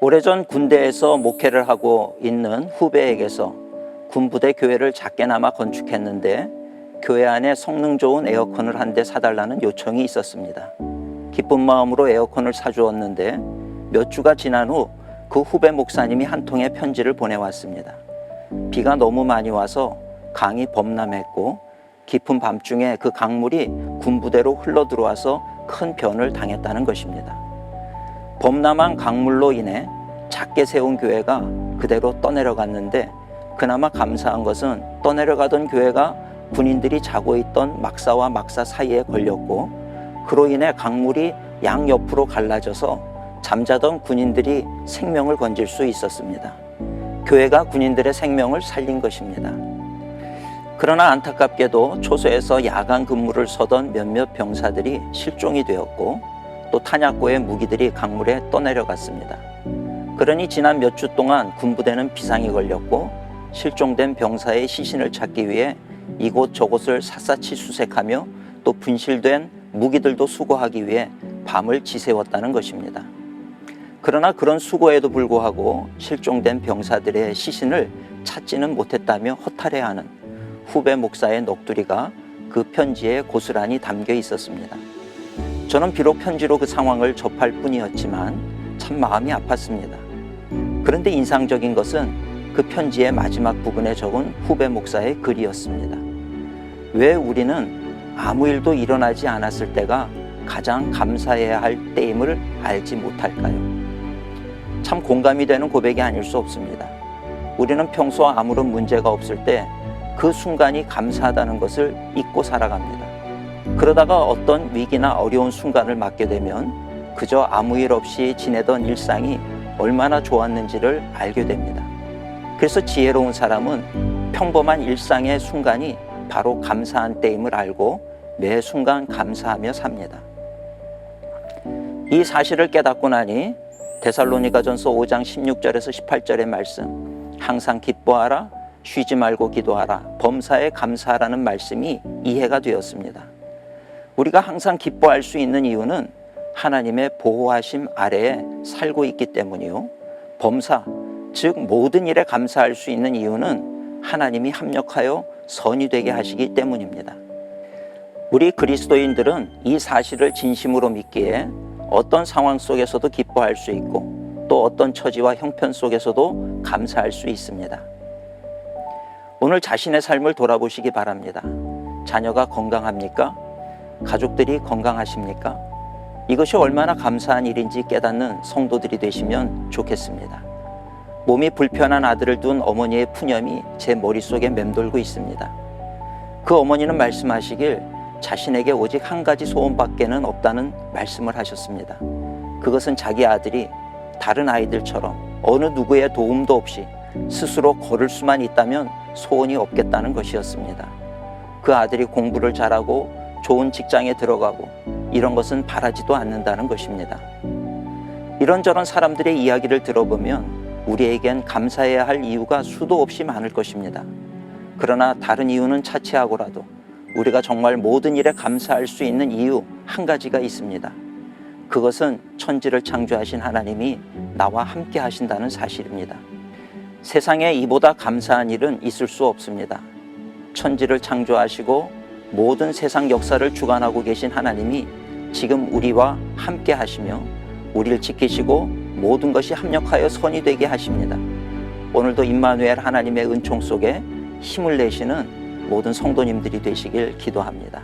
오래전 군대에서 목회를 하고 있는 후배에게서 군부대 교회를 작게나마 건축했는데 교회 안에 성능 좋은 에어컨을 한 대 사달라는 요청이 있었습니다. 기쁜 마음으로 에어컨을 사주었는데 몇 주가 지난 후 그 후배 목사님이 한 통의 편지를 보내왔습니다. 비가 너무 많이 와서 강이 범람했고 깊은 밤중에 그 강물이 군부대로 흘러 들어와서 큰 변을 당했다는 것입니다. 범람한 강물로 인해 작게 세운 교회가 그대로 떠내려갔는데 그나마 감사한 것은 떠내려가던 교회가 군인들이 자고 있던 막사와 막사 사이에 걸렸고 그로 인해 강물이 양옆으로 갈라져서 잠자던 군인들이 생명을 건질 수 있었습니다. 교회가 군인들의 생명을 살린 것입니다. 그러나 안타깝게도 초소에서 야간 근무를 서던 몇몇 병사들이 실종이 되었고 또 탄약고의 무기들이 강물에 떠내려갔습니다. 그러니 지난 몇 주 동안 군부대는 비상이 걸렸고 실종된 병사의 시신을 찾기 위해 이곳 저곳을 샅샅이 수색하며 또 분실된 무기들도 수거하기 위해 밤을 지새웠다는 것입니다. 그러나 그런 수고에도 불구하고 실종된 병사들의 시신을 찾지는 못했다며 허탈해하는 후배 목사의 넋두리가 그 편지에 고스란히 담겨 있었습니다. 저는 비록 편지로 그 상황을 접할 뿐이었지만 참 마음이 아팠습니다. 그런데 인상적인 것은 그 편지의 마지막 부분에 적은 후배 목사의 글이었습니다. 왜 우리는 아무 일도 일어나지 않았을 때가 가장 감사해야 할 때임을 알지 못할까요? 참 공감이 되는 고백이 아닐 수 없습니다. 우리는 평소 아무런 문제가 없을 때 그 순간이 감사하다는 것을 잊고 살아갑니다. 그러다가 어떤 위기나 어려운 순간을 맞게 되면 그저 아무 일 없이 지내던 일상이 얼마나 좋았는지를 알게 됩니다. 그래서 지혜로운 사람은 평범한 일상의 순간이 바로 감사한 때임을 알고 매 순간 감사하며 삽니다. 이 사실을 깨닫고 나니 데살로니가전서 5장 16절에서 18절의 말씀, 항상 기뻐하라, 쉬지 말고 기도하라, 범사에 감사하라는 말씀이 이해가 되었습니다. 우리가 항상 기뻐할 수 있는 이유는 하나님의 보호하심 아래에 살고 있기 때문이요, 범사, 즉 모든 일에 감사할 수 있는 이유는 하나님이 합력하여 선이 되게 하시기 때문입니다. 우리 그리스도인들은 이 사실을 진심으로 믿기에 어떤 상황 속에서도 기뻐할 수 있고 또 어떤 처지와 형편 속에서도 감사할 수 있습니다. 오늘 자신의 삶을 돌아보시기 바랍니다. 자녀가 건강합니까? 가족들이 건강하십니까? 이것이 얼마나 감사한 일인지 깨닫는 성도들이 되시면 좋겠습니다. 몸이 불편한 아들을 둔 어머니의 푸념이 제 머릿속에 맴돌고 있습니다. 그 어머니는 말씀하시길 자신에게 오직 한 가지 소원밖에는 없다는 말씀을 하셨습니다. 그것은 자기 아들이 다른 아이들처럼 어느 누구의 도움도 없이 스스로 걸을 수만 있다면 소원이 없겠다는 것이었습니다. 그 아들이 공부를 잘하고 좋은 직장에 들어가고 이런 것은 바라지도 않는다는 것입니다. 이런저런 사람들의 이야기를 들어보면 우리에겐 감사해야 할 이유가 수도 없이 많을 것입니다. 그러나 다른 이유는 차치하고라도 우리가 정말 모든 일에 감사할 수 있는 이유 한 가지가 있습니다. 그것은 천지를 창조하신 하나님이 나와 함께 하신다는 사실입니다. 세상에 이보다 감사한 일은 있을 수 없습니다. 천지를 창조하시고 모든 세상 역사를 주관하고 계신 하나님이 지금 우리와 함께 하시며 우리를 지키시고 모든 것이 합력하여 선이 되게 하십니다. 오늘도 임마누엘 하나님의 은총 속에 힘을 내시는 모든 성도님들이 되시길 기도합니다.